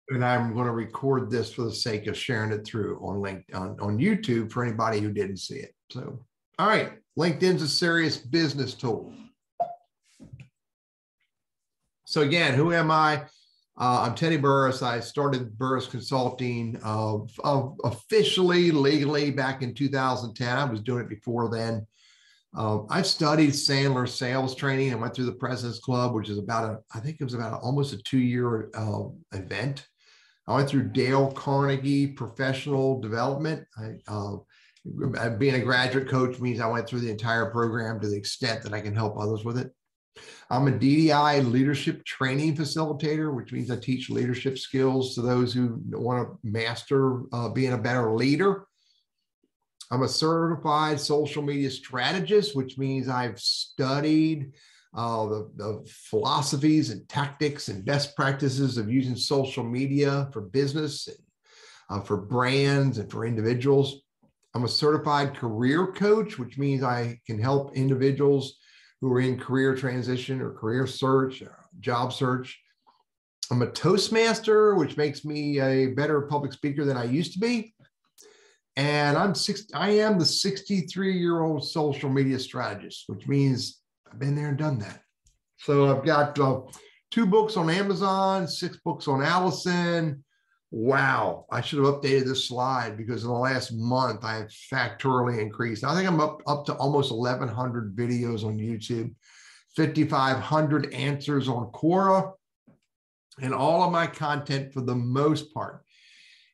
And I'm going to record this for the sake of sharing it through on LinkedIn, on YouTube for anybody who didn't see it. So, all right, LinkedIn's a serious business tool. So again, who am I? I'm Teddy Burriss. I started Burriss Consulting officially, legally back in 2010. I was doing it before then. I studied Sandler sales training and went through the President's Club, which is I think it was about almost a 2-year event. I went through Dale Carnegie professional development. Being a graduate coach means I went through the entire program to the extent that I can help others with it. I'm a DDI leadership training facilitator, which means I teach leadership skills to those who want to master being a better leader. I'm a certified social media strategist, which means I've studied the philosophies and tactics and best practices of using social media for business and for brands and for individuals. I'm a certified career coach, which means I can help individuals who are in career transition or career search, or job search. I'm a Toastmaster, which makes me a better public speaker than I used to be. And I am the 63-year-old social media strategist, which means I've been there and done that. So I've got 2 books on Amazon, 6 books on Allison. Wow, I should have updated this slide because in the last month I have factorially increased. I think I'm up to almost 1,100 videos on YouTube, 5,500 answers on Quora, and all of my content for the most part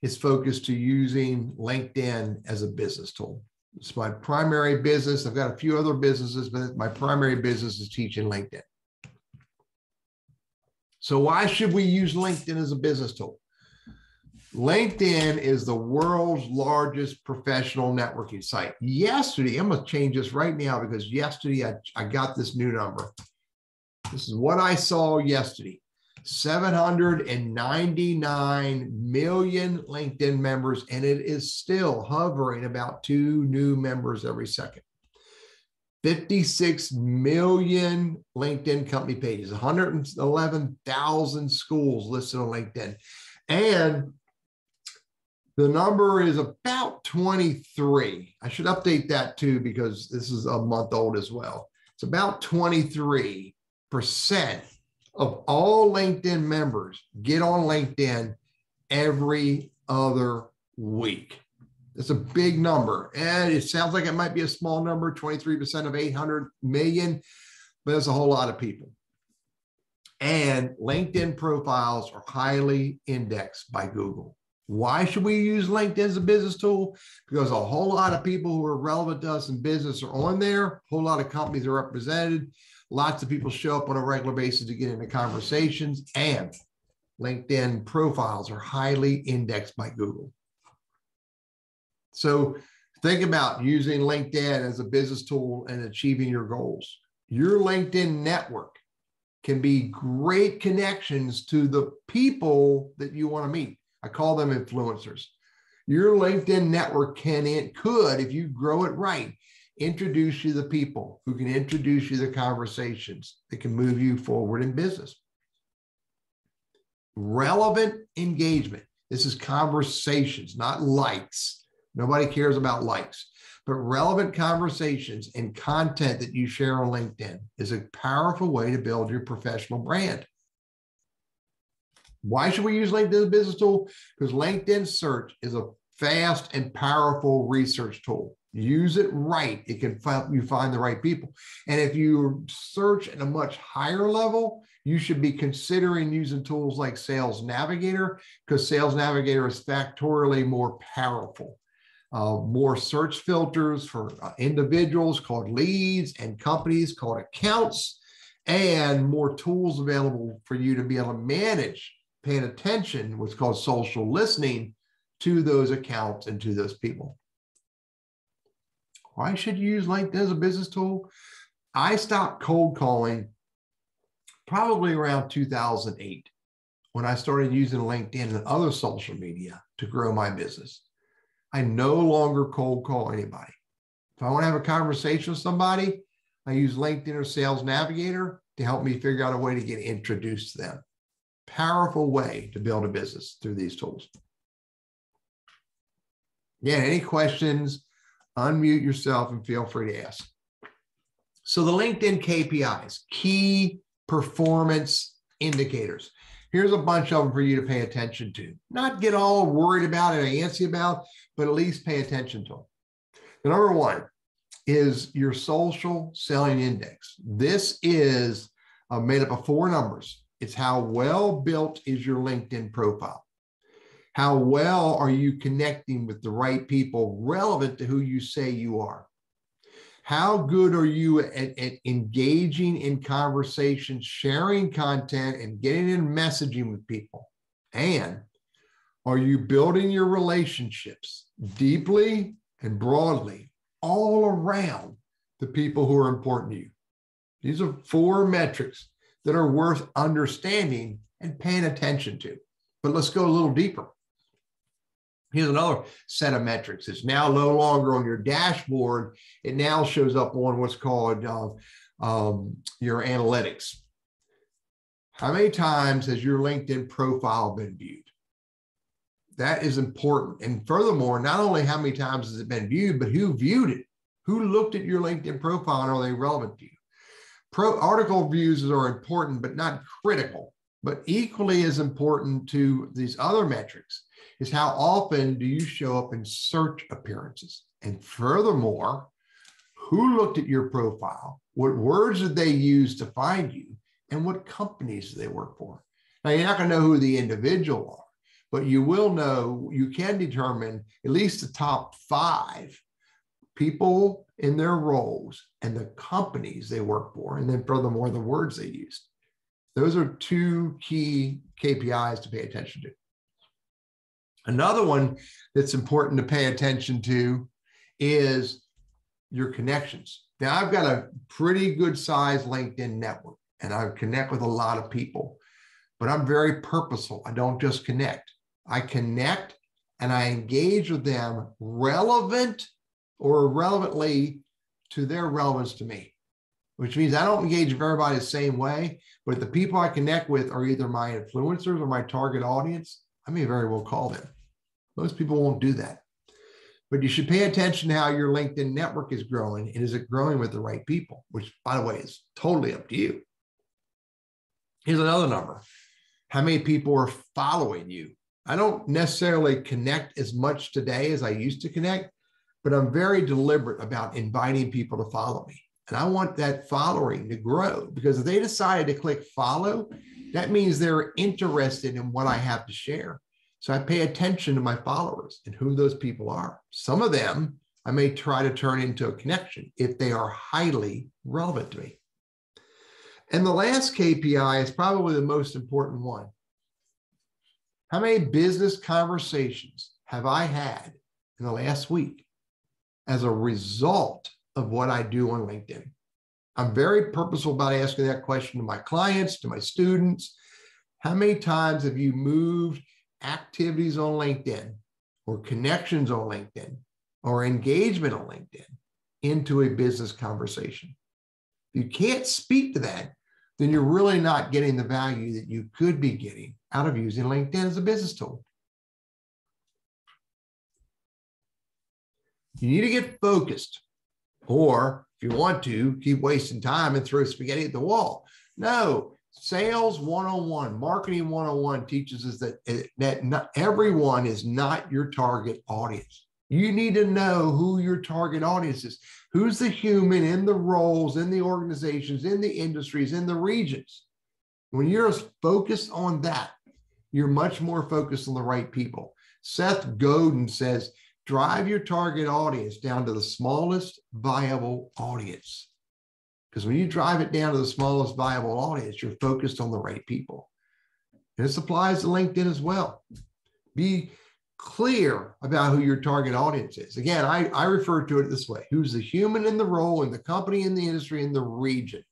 is focused to using LinkedIn as a business tool. It's my primary business. I've got a few other businesses, but my primary business is teaching LinkedIn. So why should we use LinkedIn as a business tool? LinkedIn is the world's largest professional networking site. Yesterday, I'm going to change this right now because yesterday I got this new number. This is what I saw yesterday. 799 million LinkedIn members, and it is still hovering about 2 new members every second. 56 million LinkedIn company pages, 111,000 schools listed on LinkedIn. And the number is about 23. I should update that too, because this is a month old as well. It's about 23% of all LinkedIn members get on LinkedIn every other week. It's a big number. And it sounds like it might be a small number, 23% of 800 million, but it's a whole lot of people. And LinkedIn profiles are highly indexed by Google. Why should we use LinkedIn as a business tool? Because a whole lot of people who are relevant to us in business are on there. A whole lot of companies are represented. Lots of people show up on a regular basis to get into conversations, and LinkedIn profiles are highly indexed by Google. So think about using LinkedIn as a business tool and achieving your goals. Your LinkedIn network can be great connections to the people that you want to meet. I call them influencers. Your LinkedIn network could, if you grow it right, introduce you to the people who can introduce you to conversations that can move you forward in business. Relevant engagement. This is conversations, not likes. Nobody cares about likes, but relevant conversations and content that you share on LinkedIn is a powerful way to build your professional brand. Why should we use LinkedIn as a business tool? Because LinkedIn search is a fast and powerful research tool. Use it right. It can help you find the right people. And if you search at a much higher level, you should be considering using tools like Sales Navigator, because Sales Navigator is factorially more powerful. More search filters for individuals called leads and companies called accounts, and more tools available for you to be able to manage paying attention, what's called social listening, to those accounts and to those people. Why should you use LinkedIn as a business tool? I stopped cold calling probably around 2008 when I started using LinkedIn and other social media to grow my business. I no longer cold call anybody. If I want to have a conversation with somebody, I use LinkedIn or Sales Navigator to help me figure out a way to get introduced to them. powerful way to build a business through these tools. Yeah, any questions, unmute yourself and feel free to ask. So the LinkedIn KPIs, key performance indicators. Here's a bunch of them for you to pay attention to. Not get all worried about it or antsy about, but at least pay attention to them. The number one is your social selling index. This is made up of 4 numbers. It's how well built is your LinkedIn profile. How well are you connecting with the right people relevant to who you say you are? How good are you at engaging in conversation, sharing content, and getting in messaging with people? And are you building your relationships deeply and broadly all around the people who are important to you? These are 4 metrics that are worth understanding and paying attention to. But let's go a little deeper. Here's another set of metrics. It's now no longer on your dashboard. It now shows up on what's called your analytics. How many times has your LinkedIn profile been viewed? That is important. And furthermore, not only how many times has it been viewed, but who viewed it? Who looked at your LinkedIn profile and are they relevant to you? Article views are important, but not critical. But equally as important to these other metrics is how often do you show up in search appearances? And furthermore, who looked at your profile? What words did they use to find you? And what companies do they work for? Now, you're not going to know who the individual are, but you will know, you can determine at least the top 5 people in their roles and the companies they work for. And then furthermore, the words they used. Those are 2 key KPIs to pay attention to. Another one that's important to pay attention to is your connections. Now, I've got a pretty good sized LinkedIn network and I connect with a lot of people, but I'm very purposeful. I don't just connect. I connect and I engage with them relevant or irrelevantly to their relevance to me, which means I don't engage with everybody the same way, but if the people I connect with are either my influencers or my target audience, I may very well call them. Most people won't do that. But you should pay attention to how your LinkedIn network is growing. And is it growing with the right people? Which, by the way, is totally up to you. Here's another number. How many people are following you? I don't necessarily connect as much today as I used to connect, but I'm very deliberate about inviting people to follow me. And I want that following to grow, because if they decided to click follow, that means they're interested in what I have to share. So I pay attention to my followers and who those people are. Some of them I may try to turn into a connection if they are highly relevant to me. And the last KPI is probably the most important one. How many business conversations have I had in the last week as a result of what I do on LinkedIn? I'm very purposeful about asking that question to my clients, to my students. How many times have you moved activities on LinkedIn or connections on LinkedIn or engagement on LinkedIn into a business conversation? If you can't speak to that, then you're really not getting the value that you could be getting out of using LinkedIn as a business tool. You need to get focused, or if you want to, keep wasting time and throw spaghetti at the wall. No, Sales 101, Marketing 101 teaches us that not everyone is not your target audience. You need to know who your target audience is. Who's the human in the roles, in the organizations, in the industries, in the regions? When you're focused on that, you're much more focused on the right people. Seth Godin says, drive your target audience down to the smallest viable audience. Because when you drive it down to the smallest viable audience, you're focused on the right people. And this applies to LinkedIn as well. Be clear about who your target audience is. Again, I refer to it this way: who's the human in the role, in the company, in the industry, in the region.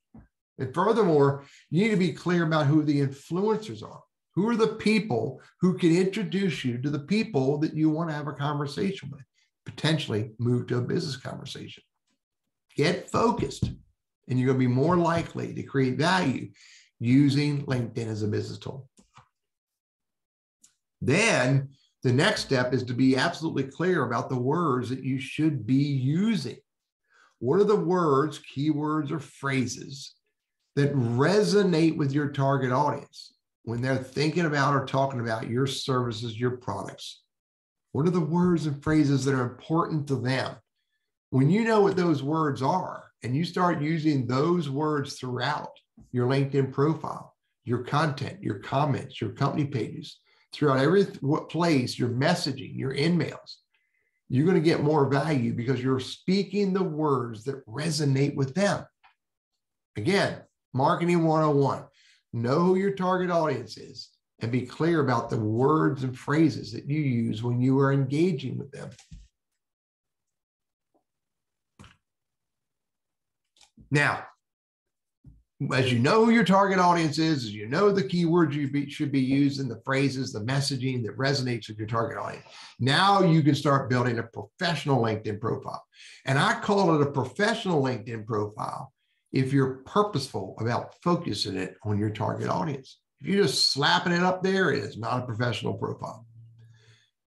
And furthermore, you need to be clear about who the influencers are. Who are the people who can introduce you to the people that you want to have a conversation with, potentially move to a business conversation. Get focused, and you're going to be more likely to create value using LinkedIn as a business tool. Then the next step is to be absolutely clear about the words that you should be using. What are the words, keywords, or phrases that resonate with your target audience when they're thinking about or talking about your services, your products? What are the words and phrases that are important to them? When you know what those words are and you start using those words throughout your LinkedIn profile, your content, your comments, your company pages, throughout every place, your messaging, your emails, you're going to get more value because you're speaking the words that resonate with them. Again, marketing 101, know who your target audience is and be clear about the words and phrases that you use when you are engaging with them. Now, as you know who your target audience is, as you know the keywords you should be using, the phrases, the messaging that resonates with your target audience, now you can start building a professional LinkedIn profile. And I call it a professional LinkedIn profile if you're purposeful about focusing it on your target audience. If you're just slapping it up there, it is not a professional profile.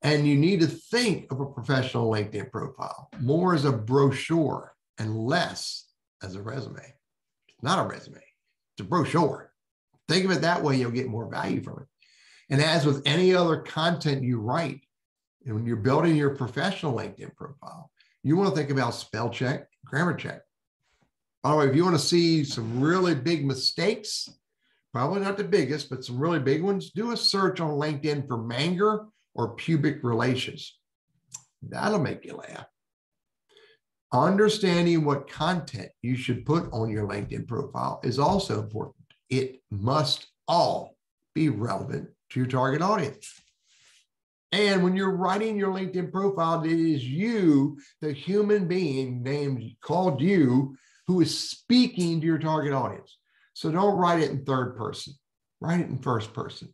And you need to think of a professional LinkedIn profile more as a brochure and less as a resume. It's not a resume, it's a brochure. Think of it that way, you'll get more value from it. And as with any other content you write, and when you're building your professional LinkedIn profile, you want to think about spell check, grammar check. By the way, if you want to see some really big mistakes, probably not the biggest, but some really big ones, do a search on LinkedIn for manger or pubic relations. That'll make you laugh. Understanding what content you should put on your LinkedIn profile is also important. It must all be relevant to your target audience. And when you're writing your LinkedIn profile, it is you, the human being called you, who is speaking to your target audience. So don't write it in third person, write it in first person.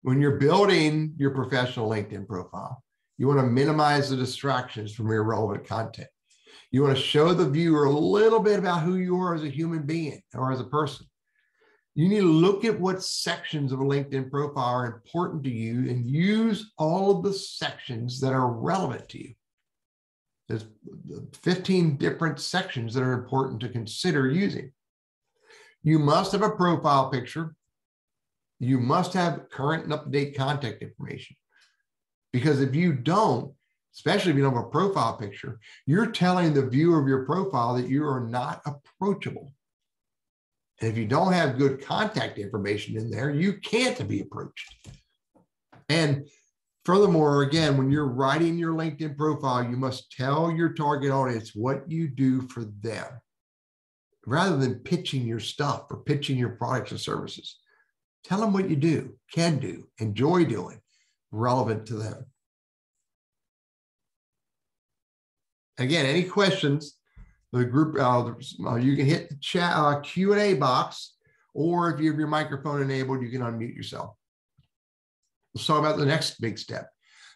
When you're building your professional LinkedIn profile, you want to minimize the distractions from irrelevant content. You want to show the viewer a little bit about who you are as a human being or as a person. You need to look at what sections of a LinkedIn profile are important to you and use all of the sections that are relevant to you. There's 15 different sections that are important to consider using. You must have a profile picture. You must have current and up-to-date contact information. Because if you don't, especially if you don't have a profile picture, you're telling the viewer of your profile that you are not approachable. And if you don't have good contact information in there, you can't be approached. And furthermore, again, when you're writing your LinkedIn profile, you must tell your target audience what you do for them, rather than pitching your stuff or pitching your products and services. Tell them what you do, can do, enjoy doing, relevant to them. Again, any questions, the group, you can hit the chat Q&A box, or if you have your microphone enabled, you can unmute yourself. Let's talk about the next big step.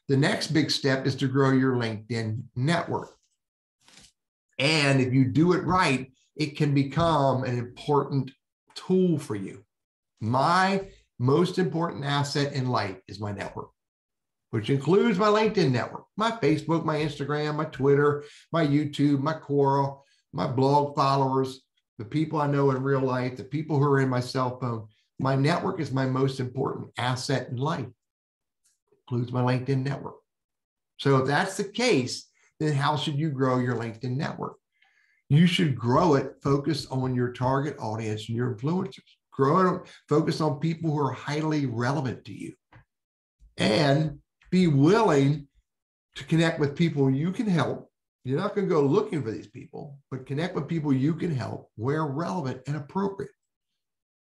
The next big step is to grow your LinkedIn network. And if you do it right, it can become an important tool for you. My most important asset in life is my network, which includes my LinkedIn network, my Facebook, my Instagram, my Twitter, my YouTube, my Quora, my blog followers, the people I know in real life, the people who are in my cell phone. My network is my most important asset in life. Includes my LinkedIn network. So if that's the case, then how should you grow your LinkedIn network? You should grow it focused on your target audience and your influencers. Grow it, focus on people who are highly relevant to you. And be willing to connect with people you can help. You're not going to go looking for these people, but connect with people you can help where relevant and appropriate.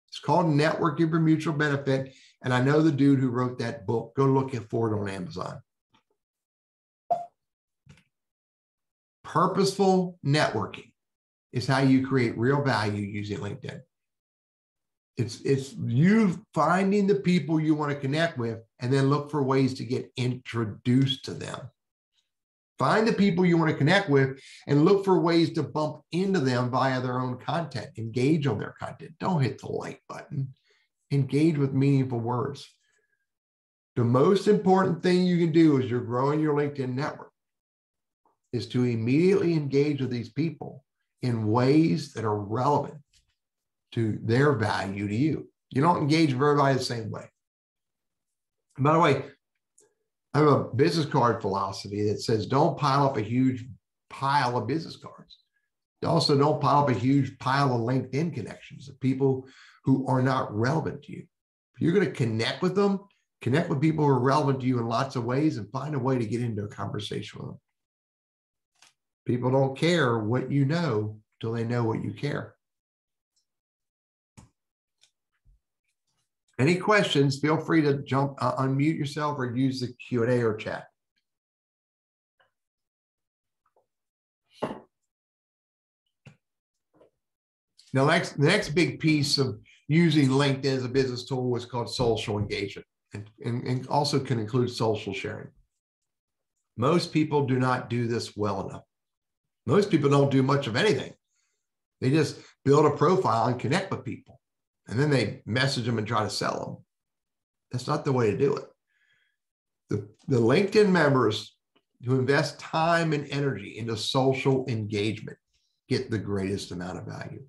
It's called Networking for Mutual Benefit. And I know the dude who wrote that book. Go look for it on Amazon. Purposeful networking is how you create real value using LinkedIn. It's you finding the people you want to connect with and then look for ways to get introduced to them. Find the people you want to connect with and look for ways to bump into them via their own content. Engage on their content. Don't hit the like button. engage with meaningful words. The most important thing you can do as you're growing your LinkedIn network is to immediately engage with these people in ways that are relevant to their value to you. You don't engage with everybody the same way. And by the way, I have a business card philosophy that says don't pile up a huge pile of business cards. Also, don't pile up a huge pile of LinkedIn connections of people who are not relevant to you. If you're going to connect with them, connect with people who are relevant to you in lots of ways and find a way to get into a conversation with them. People don't care what you know till they know what you care. Any questions, feel free to unmute yourself or use the Q&A or chat. Now, the next big piece of using LinkedIn as a business tool is called social engagement, and also can include social sharing. Most people do not do this well enough. Most people don't do much of anything. They just build a profile and connect with people, and then they message them and try to sell them. That's not the way to do it. The LinkedIn members who invest time and energy into social engagement get the greatest amount of value.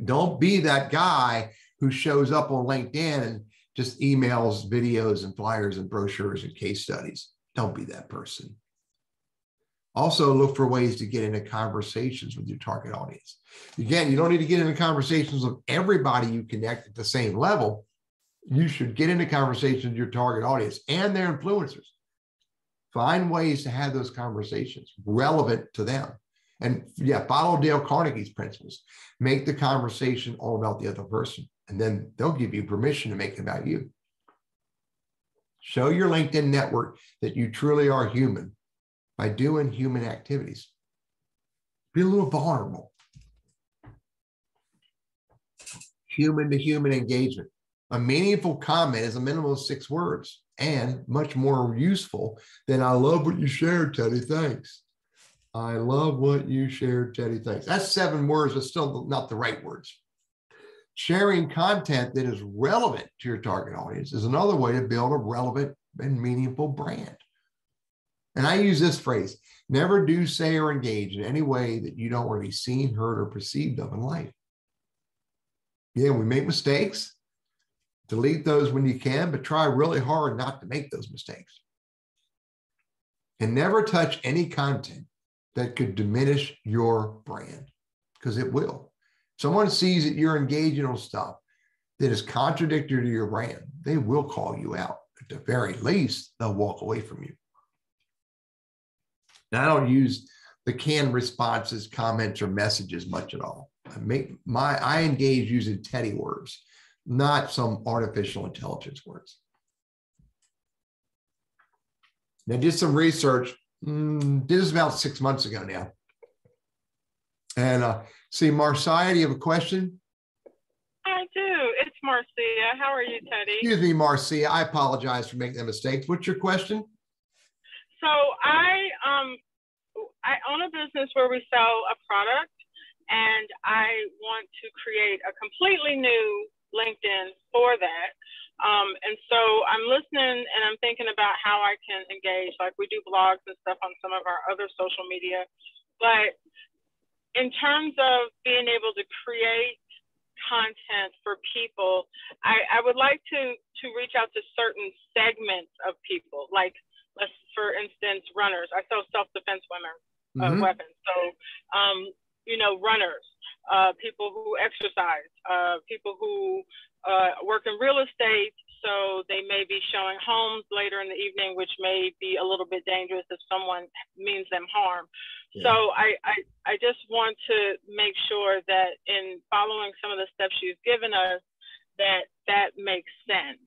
Don't be that guy who shows up on LinkedIn and just emails videos and flyers and brochures and case studies. Don't be that person. Also, look for ways to get into conversations with your target audience. Again, you don't need to get into conversations with everybody you connect at the same level. You should get into conversations with your target audience and their influencers. Find ways to have those conversations relevant to them. And yeah, follow Dale Carnegie's principles. Make the conversation all about the other person, and then they'll give you permission to make it about you. Show your LinkedIn network that you truly are human by doing human activities. Be a little vulnerable. Human to human engagement. A meaningful comment is a minimum of 6 words and much more useful than "I love what you shared, Teddy, thanks." I love what you shared, Teddy, thanks. That's 7 words, but still not the right words. Sharing content that is relevant to your target audience is another way to build a relevant and meaningful brand. And I use this phrase: never do, say, or engage in any way that you don't want to be seen, heard, or perceived of in life. Yeah, we make mistakes. Delete those when you can, but try really hard not to make those mistakes. And never touch any content that could diminish your brand, because it will. Someone sees that you're engaging on stuff that is contradictory to your brand, they will call you out. At the very least, they'll walk away from you. Now, I don't use the canned responses, comments, or messages much at all. I engage using Teddy words, not some artificial intelligence words. Now, I did some research. Did this about 6 months ago now. And see, Marcia, do you have a question? I do. It's Marcia. How are you, Teddy? Excuse me, Marcia. I apologize for making that mistake. What's your question? So I own a business where we sell a product, and I want to create a completely new LinkedIn for that. And so I'm listening and I'm thinking about how I can engage. Like, we do blogs and stuff on some of our other social media, but in terms of being able to create content for people, I would like to reach out to certain segments of people. Like, for instance, runners. I sell self-defense weapons. So, runners, people who exercise, people who work in real estate. So they may be showing homes later in the evening, which may be a little bit dangerous if someone means them harm. Yeah. So I just want to make sure that in following some of the steps you've given us, that makes sense.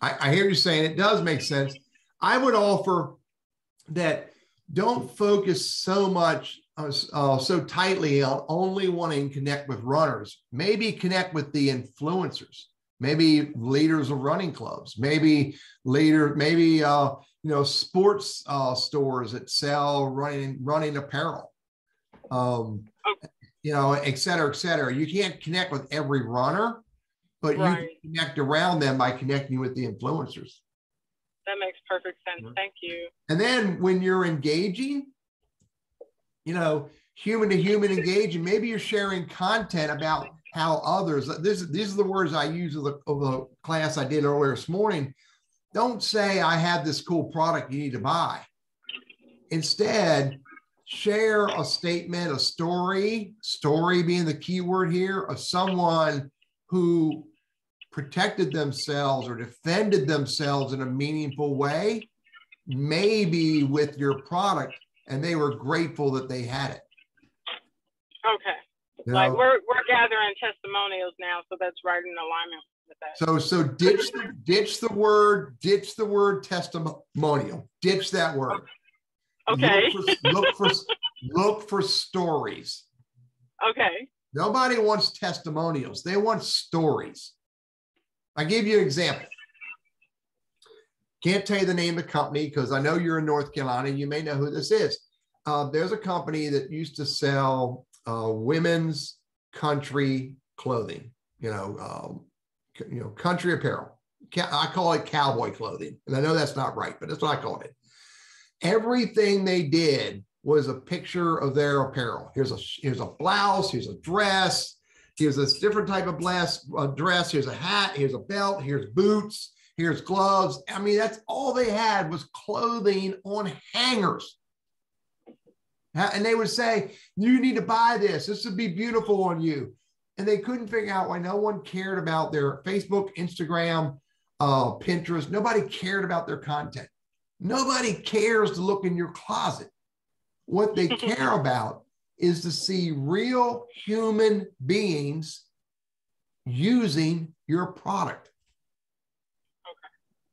I hear you saying it does make sense. I would offer that don't focus so much, so tightly on only wanting to connect with runners. Maybe connect with the influencers. Maybe leaders of running clubs, maybe sports stores that sell running apparel, et cetera, et cetera. You can't connect with every runner, but you Right. can connect around them by connecting with the influencers. That makes perfect sense. Thank you. And then when you're engaging, you know, human to human engaging, maybe you're sharing content about how others, these are the words I use of the class I did earlier this morning. Don't say, I have this cool product you need to buy. Instead, share a statement, a story being the key word here, of someone who protected themselves or defended themselves in a meaningful way, maybe with your product, and they were grateful that they had it. Okay. You Like know? we're gathering testimonials now, so that's right in alignment with that. So ditch the word testimonial. Ditch that word. Okay. Look for stories. Okay. Nobody wants testimonials. They want stories. I give you an example. Can't tell you the name of the company because I know you're in North Carolina. You may know who this is. There's a company that used to sell women's country clothing. Country apparel. I call it cowboy clothing, and I know that's not right, but that's what I call it. Everything they did was a picture of their apparel. Here's a blouse. Here's a dress. Here's this different type of dress. Here's a hat. Here's a belt. Here's boots. Here's gloves. I mean, that's all they had was clothing on hangers. And they would say, you need to buy this. This would be beautiful on you. And they couldn't figure out why no one cared about their Facebook, Instagram, Pinterest. Nobody cared about their content. Nobody cares to look in your closet. What they care about is to see real human beings using your product.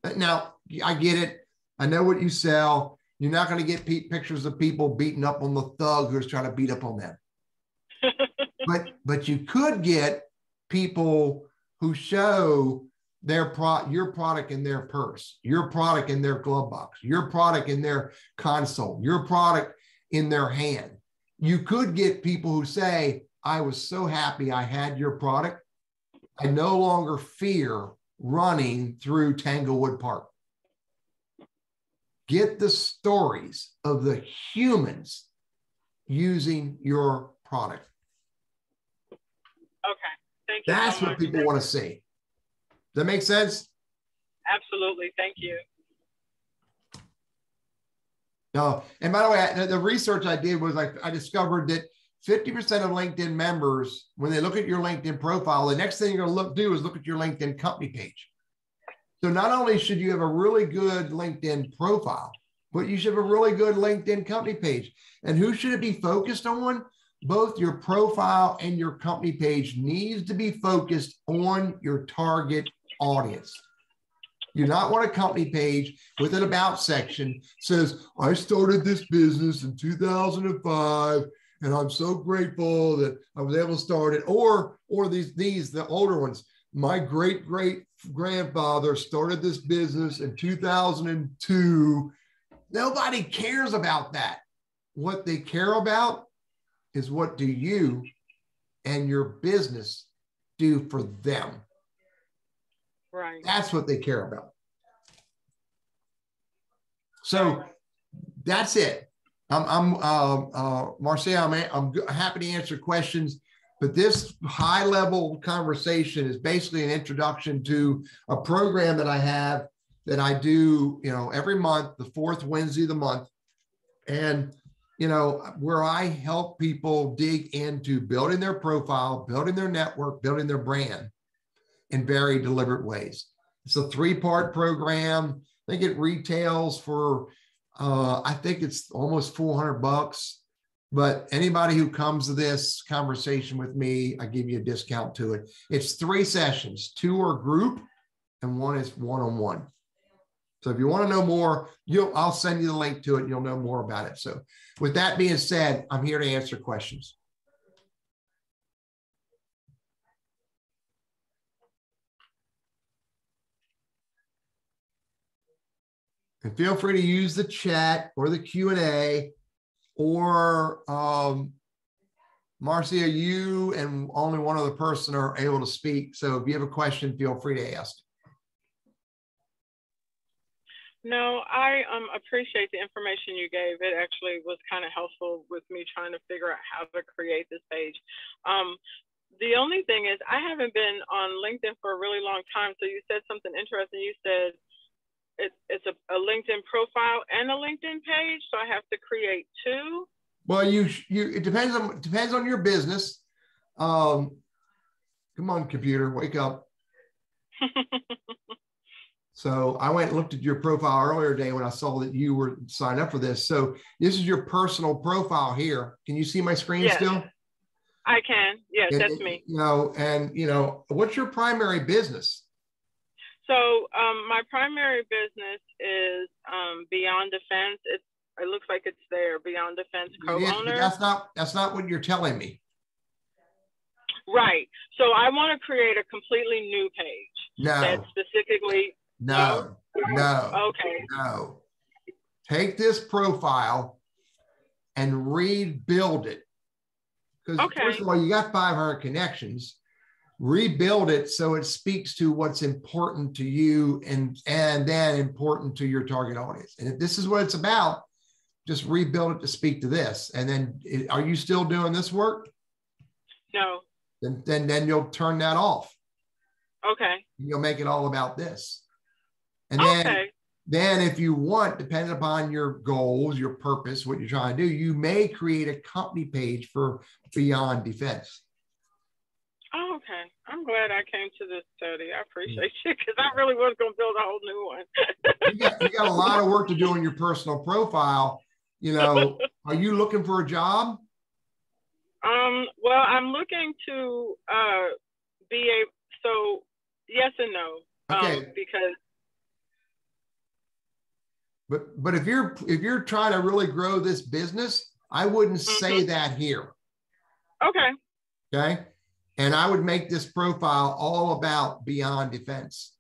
Okay. Now, I get it. I know what you sell. You're not going to get pictures of people beating up on the thug who's trying to beat up on them. But you could get people who show your product in their purse, your product in their glove box, your product in their console, your product in their hand. You could get people who say, I was so happy I had your product. I no longer fear running through Tanglewood Park. Get the stories of the humans using your product. Okay, thank you. That's what people want to see. Does that make sense? Absolutely, thank you. No, and by the way, the research I did was I discovered that 50% of LinkedIn members, when they look at your LinkedIn profile, the next thing you're going to do is look at your LinkedIn company page. So not only should you have a really good LinkedIn profile, but you should have a really good LinkedIn company page. And who should it be focused on? Both your profile and your company page needs to be focused on your target audience. You do not want a company page with an about section says, I started this business in 2005, and I'm so grateful that I was able to start it. Or the older ones, my great grandfather started this business in 2002. Nobody cares about that. What they care about is what do you and your business do for them. Right. That's what they care about. So that's it. Marcia, I'm happy to answer questions, but this high level conversation is basically an introduction to a program that I have that I do, every month, the fourth Wednesday of the month. And, where I help people dig into building their profile, building their network, building their brand in very deliberate ways. It's a 3-part program. I think it retails for, I think it's almost $400. But anybody who comes to this conversation with me, I give you a discount to it. It's 3 sessions, 2 are group and 1 is one-on-one. So if you want to know more, I'll send you the link to it. And you'll know more about it. So with that being said, I'm here to answer questions. And feel free to use the chat or the Q&A or Marcia, you and only one other person are able to speak. So if you have a question, feel free to ask. No, I appreciate the information you gave. It actually was kind of helpful with me trying to figure out how to create this page. The only thing is I haven't been on LinkedIn for a really long time. So you said something interesting. You said it's a LinkedIn profile and a LinkedIn page. So I have to create two. Well, it depends on your business. Come on, computer, wake up. So I went and looked at your profile earlier today when I saw that you were signed up for this. So this is your personal profile here. Can you see my screen still? I can. Yes, that's me. What's your primary business? So my primary business is Beyond Defense. It looks like it's there, Beyond Defense co-owner. That's not what you're telling me. Right. So I want to create a completely new page. No. That specifically. No. Okay. No. Take this profile and rebuild it. Because first of all, you got 500 connections. Rebuild it so it speaks to what's important to you and then important to your target audience. And if this is what it's about, just rebuild it to speak to this. And then, are you still doing this work? No. Then you'll turn that off. Okay. You'll make it all about this. And then if you want, depending upon your goals, your purpose, what you're trying to do, you may create a company page for Beyond Defense. Oh, okay. I'm glad I came to this study. I appreciate you because I really was going to build a whole new one. you got a lot of work to do on your personal profile. Are you looking for a job? Well, I'm looking to so yes and no. Okay. Because. But if you're trying to really grow this business, I wouldn't say that here. Okay. Okay. And I would make this profile all about Beyond Defense.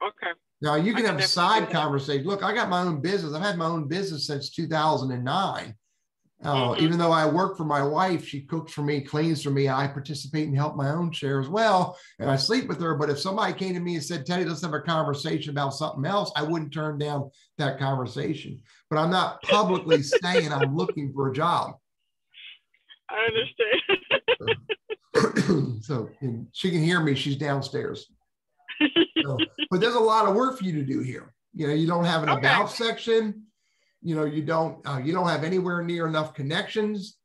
Okay. Now you can have a side conversation. Look, I got my own business. I've had my own business since 2009. Even though I work for my wife, she cooks for me, cleans for me. I participate and help my own share as well. And I sleep with her. But if somebody came to me and said, Teddy, let's have a conversation about something else, I wouldn't turn down that conversation. But I'm not publicly saying I'm looking for a job. I understand. So she can hear me. She's downstairs. But there's a lot of work for you to do here. You don't have an about section. You don't have anywhere near enough connections.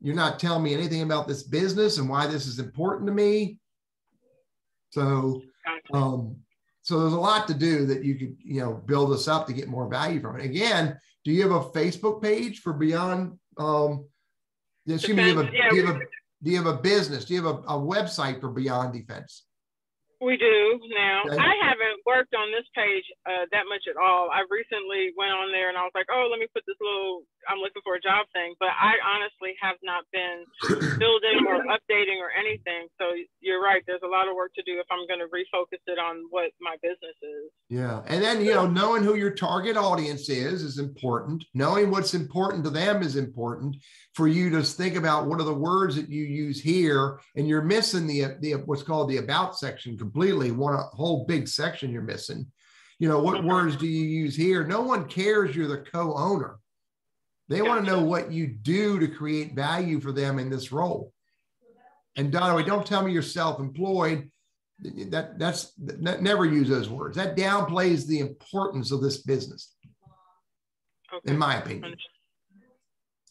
You're not telling me anything about this business and why this is important to me. So, so there's a lot to do that you could, build this up to get more value from it. Again, do you have a Facebook page for Beyond? Do you have a business? Do you have a website for Beyond Defense? We do now. Okay. I haven't worked on this page that much at all. I recently went on there and I was like, oh, let me put this little, I'm looking for a job thing. But I honestly have not been building or updating or anything. So you're right. There's a lot of work to do if I'm going to refocus it on what my business is. Yeah. And then, knowing who your target audience is important. Knowing what's important to them is important for you to think about what are the words that you use here. And you're missing the what's called the about section completely. A whole big section you're missing. What words do you use here? No one cares you're the co-owner. They want to know what you do to create value for them in this role. And Donna, don't tell me you're self-employed. Never use those words. That downplays the importance of this business, in my opinion.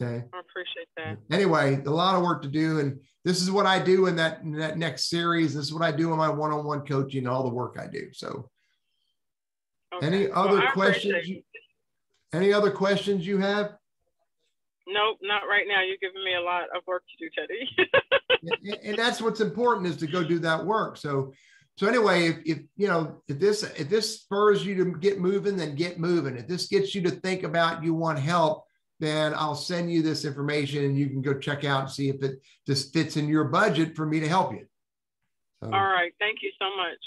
Okay. I appreciate that. Anyway, a lot of work to do. And this is what I do in that next series. This is what I do in my one-on-one coaching, all the work I do. So any other questions? Any other questions you have? Nope, not right now. You're giving me a lot of work to do, Teddy. And that's what's important, is to go do that work. So anyway, if this spurs you to get moving, then get moving. If this gets you to think about you want help, then I'll send you this information and you can go check out and see if it just fits in your budget for me to help you. So, all right. Thank you so much.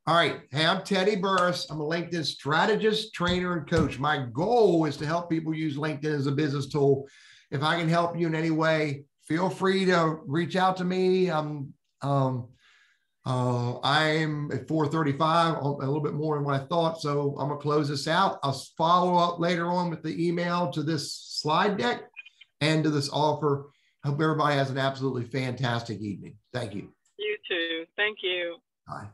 All right. Hey, I'm Teddy Burriss. I'm a LinkedIn strategist, trainer, and coach. My goal is to help people use LinkedIn as a business tool. If I can help you in any way, feel free to reach out to me. I'm at 4:35, a little bit more than what I thought. So I'm gonna close this out. I'll follow up later on with the email to this slide deck and to this offer. Hope everybody has an absolutely fantastic evening. Thank you. You too. Thank you. Bye.